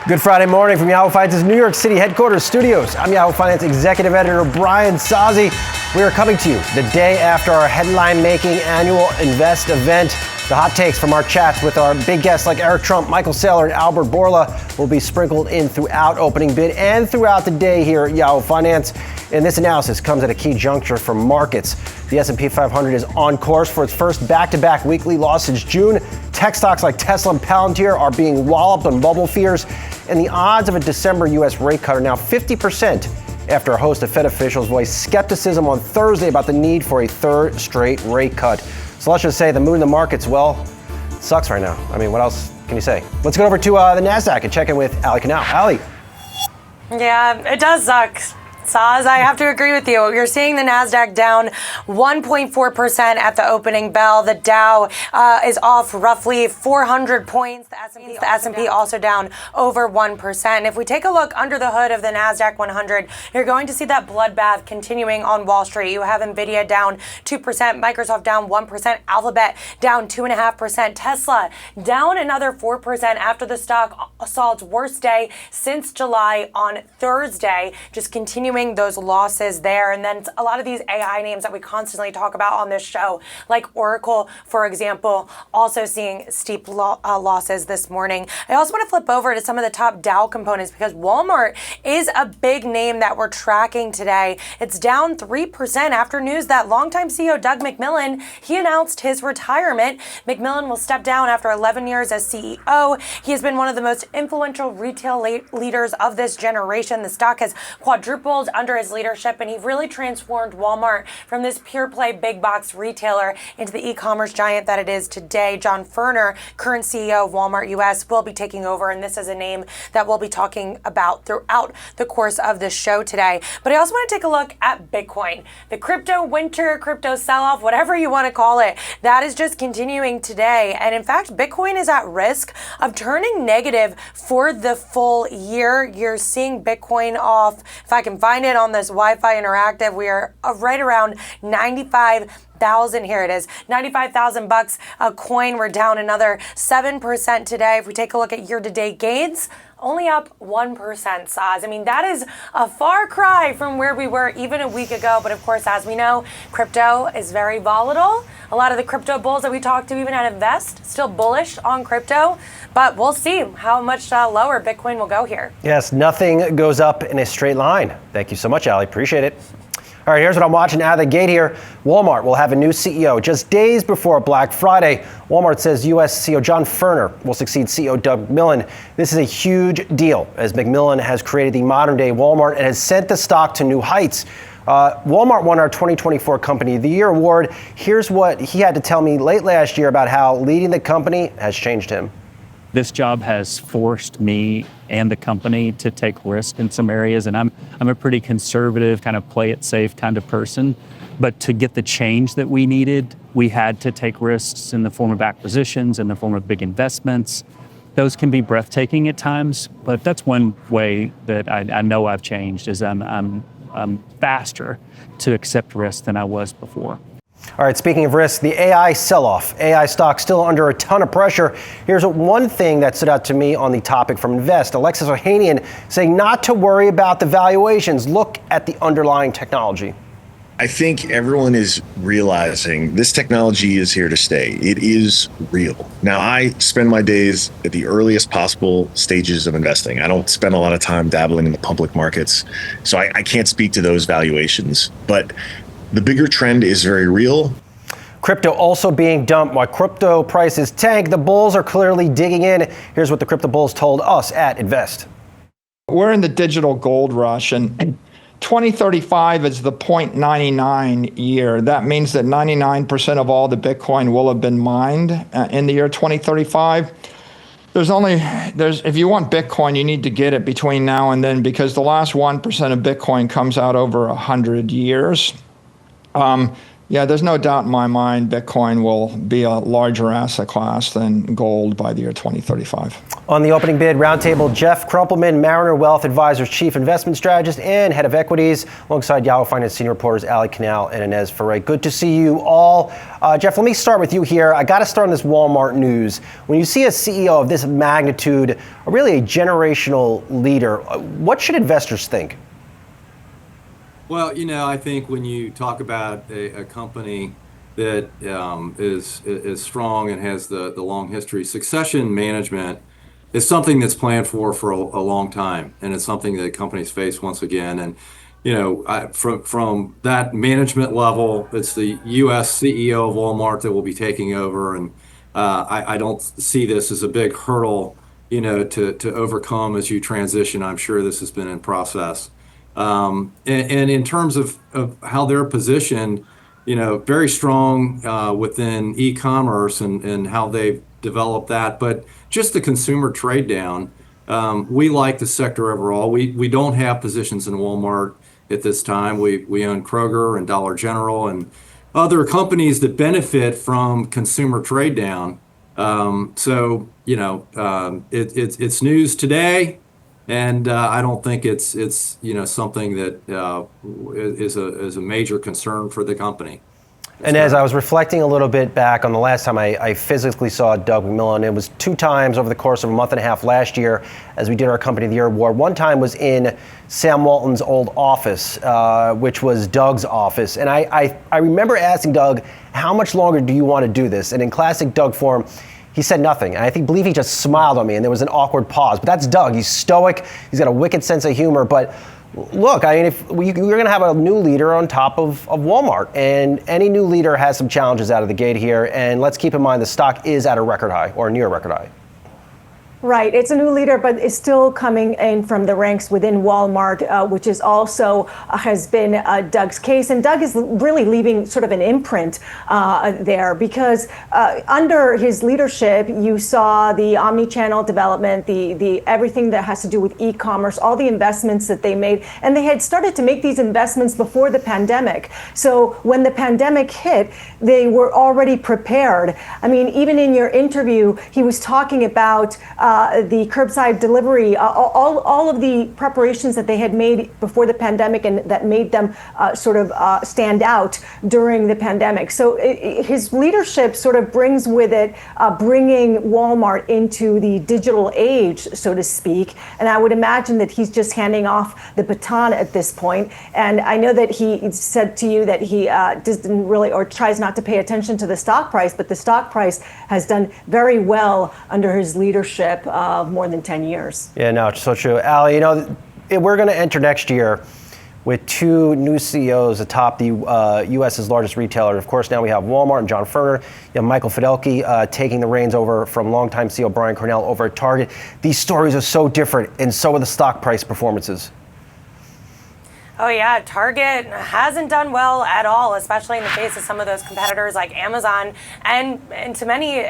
Good Friday morning from Yahoo Finance's New York City headquarters studios. I'm Yahoo Finance executive editor Brian Sozzi. We are coming to you the day after our headline-making annual Invest event. The hot takes from our chats with our big guests like Eric Trump, Michael Saylor, and Albert Bourla will be sprinkled in throughout opening bid and throughout the day here at Yahoo Finance. And this analysis comes at a key juncture for markets. The S&P 500 is on course for its first back-to-back weekly loss since June. Tech stocks like Tesla and Palantir are being walloped on bubble fears. And the odds of a December U.S. rate cut are now 50% after a host of Fed officials voiced skepticism on Thursday about the need for a third straight rate cut. So let's just say the mood in the markets, well, sucks right now. I mean, what else can you say? Let's go over to the NASDAQ and check in with Ali Canal. Ali. Yeah, it does suck. Saz, I have to agree with you. You're seeing the NASDAQ down 1.4% at the opening bell. The Dow is off roughly 400 points. The S&P also down over 1%. If we take a look under the hood of the NASDAQ 100, you're going to see that bloodbath continuing on Wall Street. You have Nvidia down 2%, Microsoft down 1%, Alphabet down 2.5%, Tesla down another 4% after the stock saw its worst day since July on Thursday, just continuing those losses there. And then a lot of these AI names that we constantly talk about on this show, like Oracle, for example, also seeing steep losses this morning. I also want to flip over to some of the top Dow components because Walmart is a big name that we're tracking today. It's down 3% after news that longtime CEO Doug McMillon, he announced his retirement. McMillon will step down after 11 years as CEO. He has been one of the most influential retail leaders of this generation. The stock has quadrupled under his leadership, and he really transformed Walmart from this pure play big box retailer into the e-commerce giant that it is today. John Furner, current CEO of Walmart US, will be taking over, and this is a name that we'll be talking about throughout the course of the show today. But I also want to take a look at Bitcoin. The crypto winter, crypto sell-off, whatever you want to call it, that is just continuing today. And in fact, Bitcoin is at risk of turning negative for the full year. You're seeing Bitcoin off, if I can find it on this Wi-Fi Interactive, we are right around 95,000. Here it is, 95,000 bucks a coin. We're down another 7% today. If we take a look at year-to-date gains, only up 1%, Saz. I mean, that is a far cry from where we were even a week ago. But of course, as we know, crypto is very volatile. A lot of the crypto bulls that we talked to, even at Invest, still bullish on crypto. But we'll see how much lower Bitcoin will go here. Yes, nothing goes up in a straight line. Thank you so much, Ali. Appreciate it. All right, here's what I'm watching out of the gate here. Walmart will have a new CEO just days before Black Friday. Walmart says U.S. CEO John Furner will succeed CEO Doug McMillon. This is a huge deal as McMillon has created the modern-day Walmart and has sent the stock to new heights. Walmart won our 2024 Company of the Year award. Here's what he had to tell me late last year about how leading the company has changed him. This job has forced me and the company to take risk in some areas, and I'm a pretty conservative, kind of play it safe kind of person. But to get the change that we needed, we had to take risks in the form of acquisitions, in the form of big investments. Those can be breathtaking at times, but that's one way that I know I've changed is I'm faster to accept risk than I was before. All right, speaking of risk, the AI sell-off. AI stock still under a ton of pressure. Here's one thing that stood out to me on the topic from Invest. Alexis Ohanian saying not to worry about the valuations. Look at the underlying technology. I think everyone is realizing this technology is here to stay. It is real. Now, I spend my days at the earliest possible stages of investing. I don't spend a lot of time dabbling in the public markets, so I can't speak to those valuations. But the bigger trend is very real. Crypto also being dumped while crypto prices tank. The bulls are clearly digging in. Here's what the crypto bulls told us at Invest. We're in the digital gold rush, and 2035 is the 0.99 year. That means that 99% of all the Bitcoin will have been mined in the year 2035. If you want Bitcoin, you need to get it between now and then because the last 1% of Bitcoin comes out over 100 years. Yeah, there's no doubt in my mind Bitcoin will be a larger asset class than gold by the year 2035. On the opening bid roundtable, Jeff Krumpelman, Mariner Wealth Advisors Chief Investment Strategist and Head of Equities, alongside Yahoo Finance Senior Reporters Ali Canal and Inez Ferre. Good to see you all. Jeff, let me start with you here. I got to start on this Walmart news. When you see a CEO of this magnitude, really a generational leader, what should investors think? Well, I think when you talk about a company that is strong and has the long history, succession management is something that's planned for a long time, and it's something that companies face once again. And from that management level, it's the U.S. CEO of Walmart that will be taking over, and I don't see this as a big hurdle, to overcome as you transition. I'm sure this has been in process. And in terms of how they're positioned, very strong within e-commerce and how they've developed that. But just the consumer trade down, we like the sector overall. We don't have positions in Walmart at this time. We own Kroger and Dollar General and other companies that benefit from consumer trade down. So it's news today. And I don't think it's something that is a major concern for the company. And as I was reflecting a little bit back on the last time I physically saw Doug McMillon, it was 2 times over the course of a month and a half last year as we did our Company of the Year award. One time was in Sam Walton's old office, which was Doug's office. And I remember asking Doug, how much longer do you want to do this? And in classic Doug form, he said nothing. And I believe he just smiled on me and there was an awkward pause. But that's Doug. He's stoic. He's got a wicked sense of humor. But look, if you're going to have a new leader on top of Walmart, and any new leader has some challenges out of the gate here. And let's keep in mind the stock is at a record high or near a record high. Right. It's a new leader, but it's still coming in from the ranks within Walmart, which is also has been Doug's case. And Doug is really leaving sort of an imprint there because under his leadership, you saw the omni-channel development, the everything that has to do with e-commerce, all the investments that they made. And they had started to make these investments before the pandemic. So when the pandemic hit, they were already prepared. I mean, even in your interview, he was talking about the curbside delivery, all of the preparations that they had made before the pandemic and that made them stand out during the pandemic. So his leadership sort of brings with it bringing Walmart into the digital age, so to speak. And I would imagine that he's just handing off the baton at this point. And I know that he said to you that he didn't really or tries not to pay attention to the stock price, but the stock price has done very well under his leadership of more than 10 years. Yeah, no, it's so true. Ali, we're going to enter next year with 2 new CEOs atop the U.S.'s largest retailer. Of course, now we have Walmart and John Furner. You have Michael Fidelki taking the reins over from longtime CEO Brian Cornell over at Target. These stories are so different, and so are the stock price performances. Oh yeah, Target hasn't done well at all, especially in the face of some of those competitors like Amazon and to many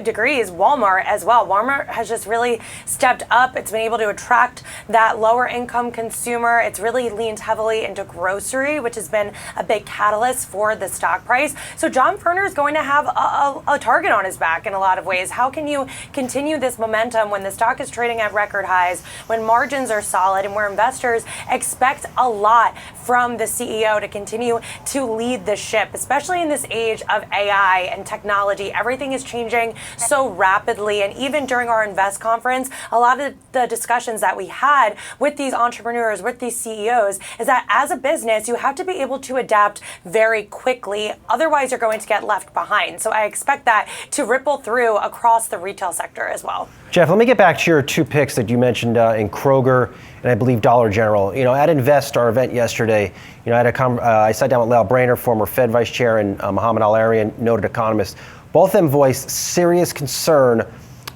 degrees, Walmart as well. Walmart has just really stepped up. It's been able to attract that lower income consumer. It's really leaned heavily into grocery, which has been a big catalyst for the stock price. So John Furner is going to have a target on his back in a lot of ways. How can you continue this momentum when the stock is trading at record highs, when margins are solid, and where investors expect a lot from the CEO to continue to lead the ship, especially in this age of AI and technology? Everything is changing so rapidly. And even during our Invest conference, a lot of the discussions that we had with these entrepreneurs, with these CEOs, is that as a business, you have to be able to adapt very quickly. Otherwise, you're going to get left behind. So I expect that to ripple through across the retail sector as well. Jeff, let me get back to your 2 picks that you mentioned in Kroger and I believe Dollar General. At Invest, our event yesterday, I sat down with Lael Brainerd, former Fed Vice Chair, and Mohammed Al-Arian, noted economist. Both of them voiced serious concern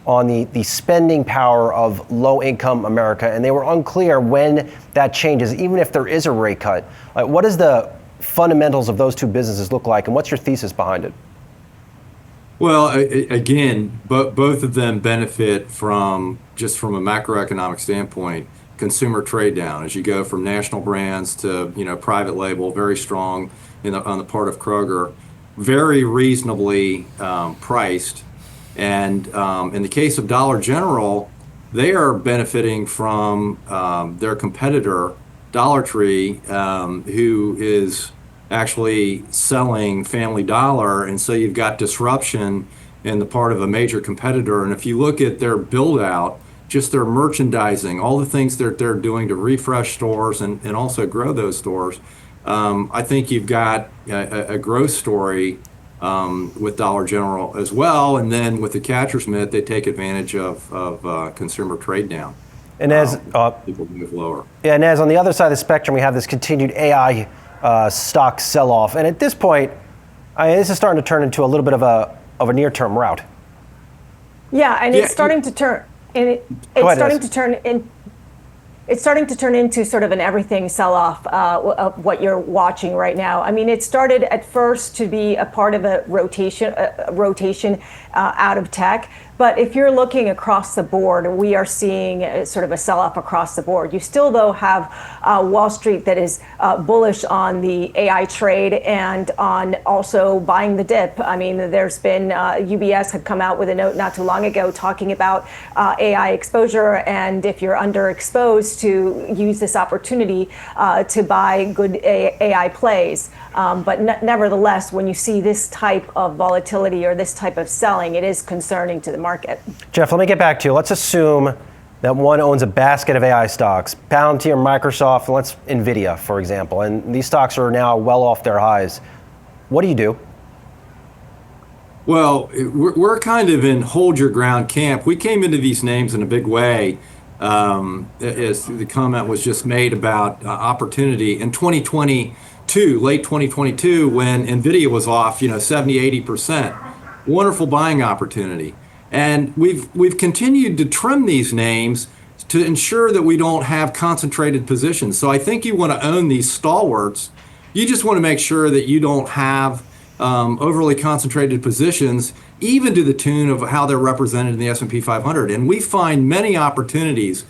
on the spending power of low-income America, and they were unclear when that changes, even if there is a rate cut. What does the fundamentals of those 2 businesses look like, and what's your thesis behind it? Well, again, both of them benefit from, just from a macroeconomic standpoint, consumer trade down as you go from national brands to private label, very strong on the part of Kroger, very reasonably priced. And in the case of Dollar General, they are benefiting from their competitor, Dollar Tree, who is actually selling Family Dollar. And so you've got disruption in the part of a major competitor. And if you look at their build out, just their merchandising, all the things that they're doing to refresh stores and also grow those stores, I think you've got a growth story with Dollar General as well. And then with the catcher's mitt, they take advantage of consumer trade down. And as people move lower. Yeah, and as on the other side of the spectrum, we have this continued AI stock sell-off. And at this point, this is starting to turn into a little bit of a near-term route. Yeah, and it's starting to turn. And it's starting to turn into sort of an everything sell-off of what you're watching right now. I mean, it started at first to be a part of a rotation out of tech. But if you're looking across the board, we are seeing sort of a sell-off across the board. You still, though, have Wall Street that is bullish on the AI trade and on also buying the dip. I mean, there's been UBS had come out with a note not too long ago talking about AI exposure, and if you're underexposed, to use this opportunity to buy good AI plays. But nevertheless, when you see this type of volatility or this type of selling, it is concerning to the market. Jeff, let me get back to you. Let's assume that one owns a basket of AI stocks, Palantir, Microsoft, and let's NVIDIA, for example, and these stocks are now well off their highs. What do you do? Well, we're kind of in hold your ground camp. We came into these names in a big way, as the comment was just made about opportunity in 2022, late 2022, when NVIDIA was off, 70, 80%. Wonderful buying opportunity. And we've continued to trim these names to ensure that we don't have concentrated positions. So I think you want to own these stalwarts. You just want to make sure that you don't have overly concentrated positions, even to the tune of how they're represented in the S&P 500. And we find many opportunities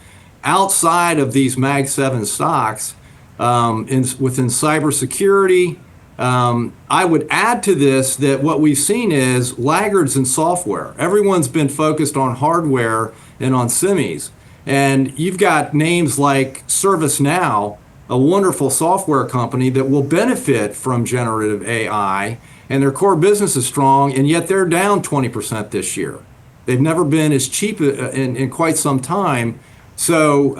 outside of these Mag 7 stocks within cybersecurity. I would add to this that what we've seen is laggards in software. Everyone's been focused on hardware and on semis. And you've got names like ServiceNow, a wonderful software company that will benefit from generative AI, and their core business is strong, and yet they're down 20% this year. They've never been as cheap in quite some time. So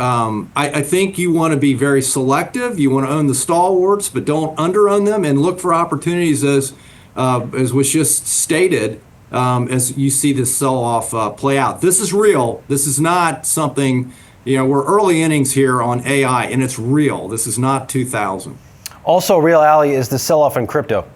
I think you want to be very selective. You want to own the stalwarts, but don't under-own them, and look for opportunities as was just stated, as you see this sell-off play out. This is real. This is not something, we're early innings here on AI, and it's real. This is not 2000. Also real, Ali, is the sell-off in crypto.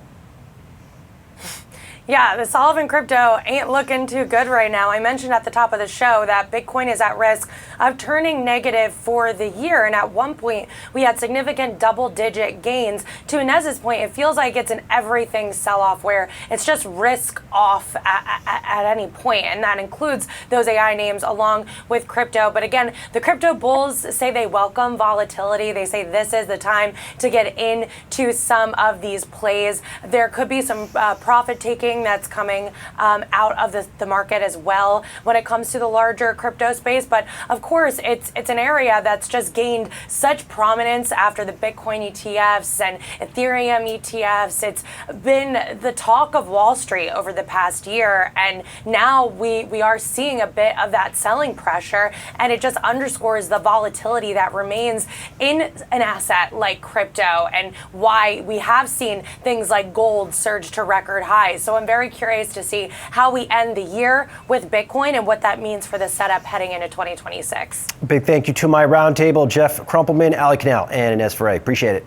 Yeah, the sell-off in crypto ain't looking too good right now. I mentioned at the top of the show that Bitcoin is at risk of turning negative for the year. And at one point, we had significant double-digit gains. To Inez's point, it feels like it's an everything sell-off where it's just risk off at any point. And that includes those AI names along with crypto. But again, the crypto bulls say they welcome volatility. They say this is the time to get into some of these plays. There could be some profit taking that's coming out of the market as well when it comes to the larger crypto space. But of course, it's an area that's just gained such prominence after the Bitcoin ETFs and Ethereum ETFs. It's been the talk of Wall Street over the past year, and now we are seeing a bit of that selling pressure, and it just underscores the volatility that remains in an asset like crypto and why we have seen things like gold surge to record highs. So I'm very curious to see how we end the year with Bitcoin and what that means for the setup heading into 2026. Big thank you to my roundtable, Jeff Krumpelman, Ali Canal, and Inez Ferre. Appreciate it.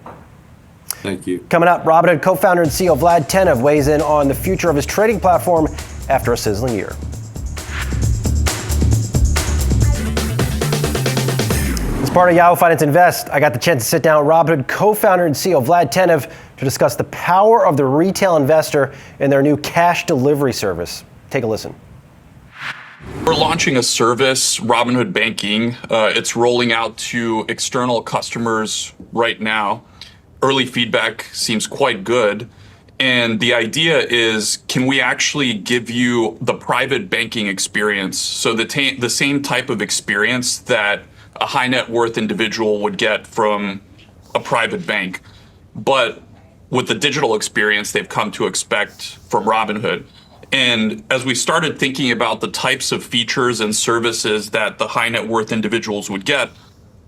Thank you. Coming up, Robinhood co-founder and CEO Vlad Tenev weighs in on the future of his trading platform after a sizzling year. As part of Yahoo Finance Invest, I got the chance to sit down with Robinhood co-founder and CEO Vlad Tenev to discuss the power of the retail investor and their new cash delivery service. Take a listen. We're launching a service, Robinhood Banking. It's rolling out to external customers right now. Early feedback seems quite good. And the idea is, can we actually give you the private banking experience? So the same type of experience that a high net worth individual would get from a private bank, but with the digital experience they've come to expect from Robinhood. And as we started thinking about the types of features and services that the high net worth individuals would get,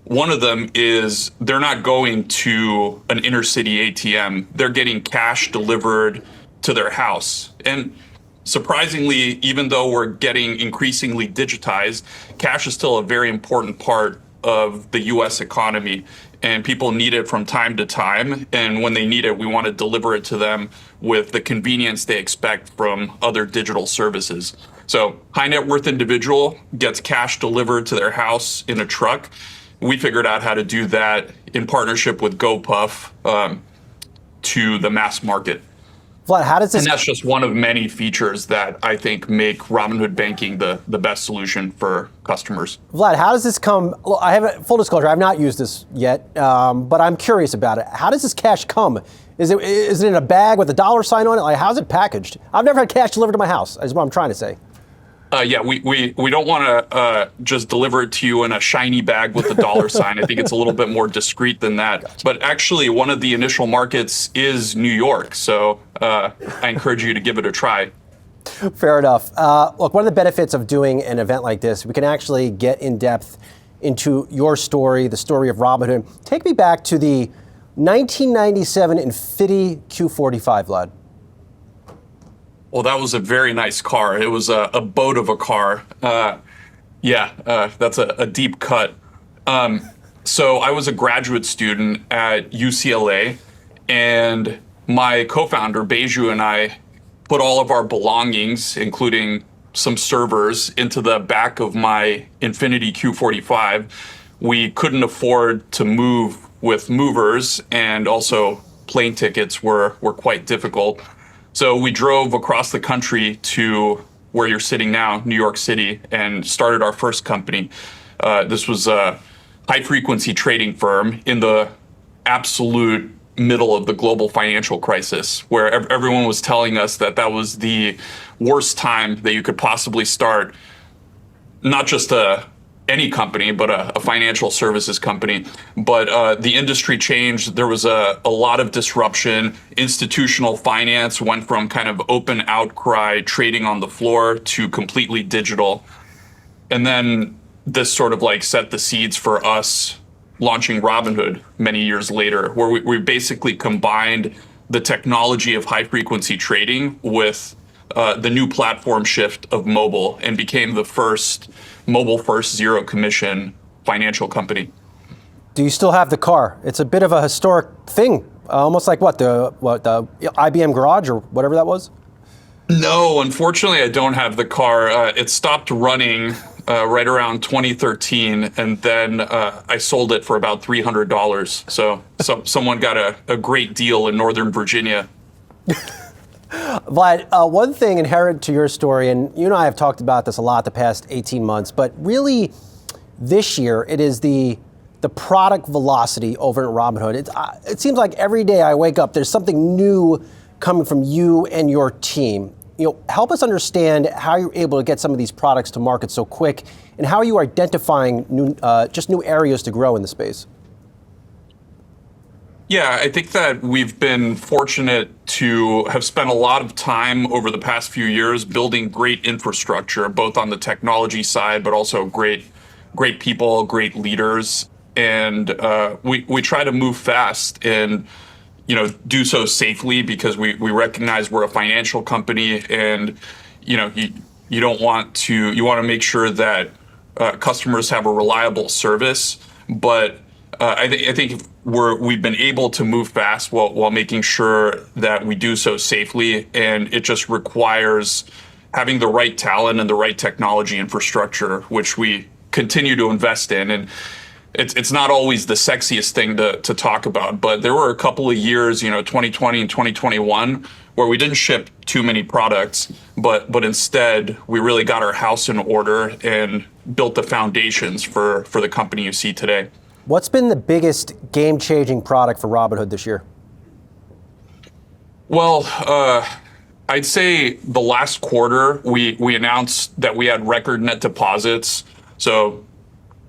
one of them is they're not going to an inner city ATM. They're getting cash delivered to their house. And surprisingly, even though we're getting increasingly digitized, cash is still a very important part of the US economy. And people need it from time to time. And when they need it, we want to deliver it to them with the convenience they expect from other digital services. So high net worth individual gets cash delivered to their house in a truck. We figured out how to do that in partnership with GoPuff to the mass market. Vlad, how does this? And that's just one of many features that I think make Robinhood Banking the best solution for customers. Vlad, how does this come? Look, I haven't, full disclosure, I've not used this yet, but I'm curious about it. How does this cash come? Is it in a bag with a dollar sign on it? Like, how's it packaged? I've never had cash delivered to my house, is what I'm trying to say. Yeah, we don't want to just deliver it to you in a shiny bag with a dollar sign. I think it's a little bit more discreet than that. Gotcha. But actually, one of the initial markets is New York. So I encourage you to give it a try. Fair enough. Look, one of the benefits of doing an event like this, we can actually get in depth into your story, the story of Robinhood. Take me back to the 1997 Infiniti Q45, Vlad. Well, that was a very nice car. It was a boat of a car. That's a deep cut. So I was a graduate student at UCLA, and my co-founder, Beju, and I put all of our belongings, including some servers, into the back of my Infiniti Q45. We couldn't afford to move with movers, and also plane tickets were quite difficult. So we drove across the country to where you're sitting now, New York City, and started our first company. This was a high-frequency trading firm in the absolute middle of the global financial crisis, where everyone was telling us that that was the worst time that you could possibly start, not just any company, but a financial services company. But the industry changed. There was a lot of disruption. Institutional finance went from kind of open outcry trading on the floor to completely digital. And then this sort of like set the seeds for us launching Robinhood many years later, where we basically combined the technology of high frequency trading with the new platform shift of mobile, and became the first mobile-first zero commission financial company. Do you still have the car? It's a bit of a historic thing, almost like the IBM Garage or whatever that was? No, unfortunately, I don't have the car. It stopped running right around 2013, and then I sold it for about $300. So someone got a great deal in Northern Virginia. Vlad, one thing inherent to your story, and you and I have talked about this a lot the past 18 months, but really this year it is the product velocity over at Robinhood. It seems like every day I wake up, there's something new coming from you and your team. Help us understand how you're able to get some of these products to market so quick, and how are you identifying new areas to grow in the space? Yeah, I think that we've been fortunate to have spent a lot of time over the past few years building great infrastructure, both on the technology side, but also great people, great leaders. And we try to move fast and do so safely, because we recognize we're a financial company, and you want to make sure that customers have a reliable service. But I think we've been able to move fast while making sure that we do so safely, and it just requires having the right talent and the right technology infrastructure, which we continue to invest in. And it's not always the sexiest thing to talk about, but there were a couple of years, 2020 and 2021, where we didn't ship too many products, but instead we really got our house in order and built the foundations for the company you see today. What's been the biggest game-changing product for Robinhood this year? Well, I'd say the last quarter, we announced that we had record net deposits. So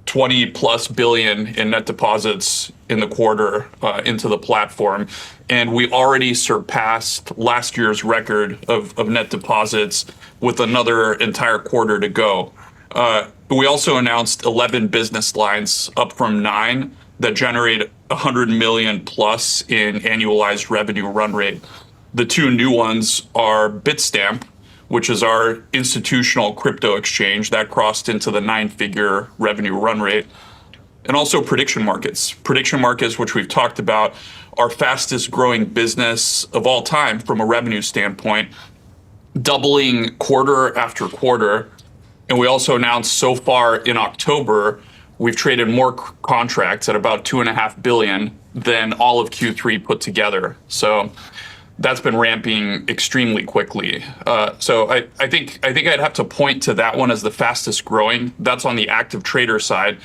20 plus billion in net deposits in the quarter into the platform. And we already surpassed last year's record of net deposits with another entire quarter to go. We also announced 11 business lines, up from 9, that generate 100 million plus in annualized revenue run rate. The 2 new ones are Bitstamp, which is our institutional crypto exchange that crossed into the 9-figure revenue run rate. And also prediction markets. Prediction markets, which we've talked about, our fastest growing business of all time from a revenue standpoint, doubling quarter after quarter. And we also announced so far in October, we've traded more contracts at about 2.5 billion than all of Q3 put together. So that's been ramping extremely quickly. So I think I'd have to point to that one as the fastest growing. That's on the active trader side.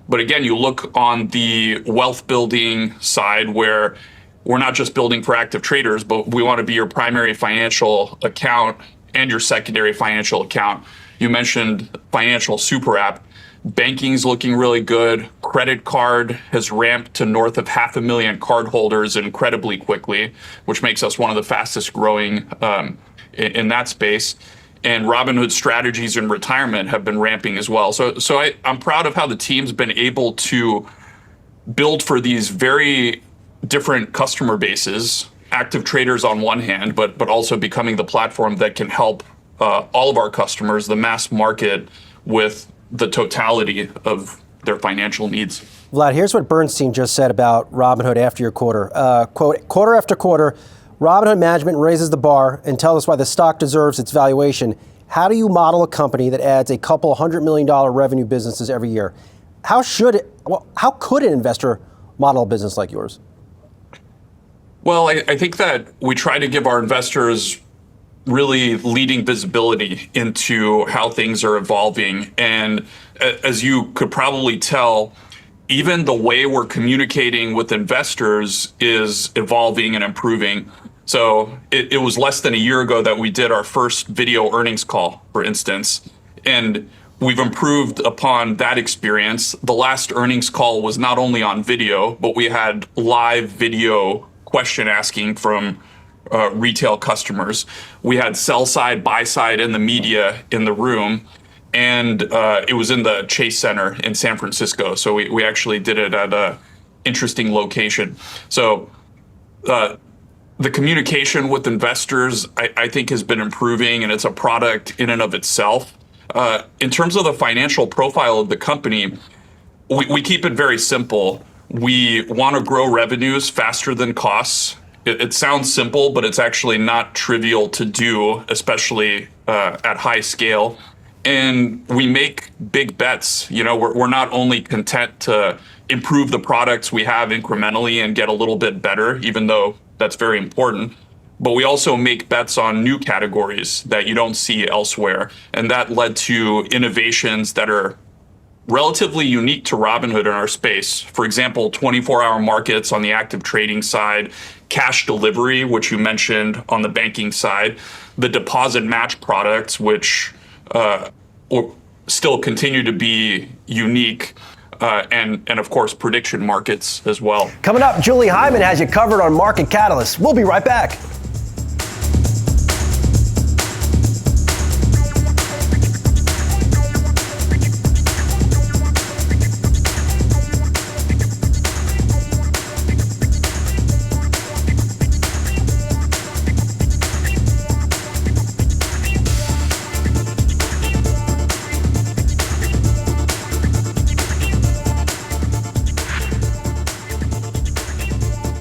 But again, you look on the wealth building side, where we're not just building for active traders, but we want to be your primary financial account and your secondary financial account. You mentioned financial super app. Banking's looking really good. Credit card has ramped to north of 500,000 cardholders incredibly quickly, which makes us one of the fastest growing in that space. And Robinhood strategies in retirement have been ramping as well. So I'm proud of how the team's been able to build for these very different customer bases, active traders on one hand, but also becoming the platform that can help all of our customers, the mass market, with the totality of their financial needs. Vlad, here's what Bernstein just said about Robinhood after your quarter. Quote, quarter after quarter, Robinhood management raises the bar and tells us why the stock deserves its valuation. How do you model a company that adds a couple $100 million revenue businesses every year? How could an investor model a business like yours? Well, I think that we try to give our investors really leading visibility into how things are evolving. And as you could probably tell, even the way we're communicating with investors is evolving and improving. So it was less than a year ago that we did our first video earnings call, for instance, and we've improved upon that experience. The last earnings call was not only on video, but we had live video question asking from retail customers. We had sell side, buy side, and the media in the room. And it was in the Chase Center in San Francisco. So we actually did it at an interesting location. So the communication with investors, I think, has been improving, and it's a product in and of itself. In terms of the financial profile of the company, we keep it very simple. We want to grow revenues faster than costs. It sounds simple, but it's actually not trivial to do, especially at high scale. And we make big bets. We're not only content to improve the products we have incrementally and get a little bit better, even though that's very important, but we also make bets on new categories that you don't see elsewhere. And that led to innovations that are relatively unique to Robinhood in our space. For example, 24-hour markets on the active trading side, cash delivery, which you mentioned on the banking side, the deposit match products, which still continue to be unique, and of course, prediction markets as well. Coming up, Julie Hyman has you covered on Market Catalyst. We'll be right back.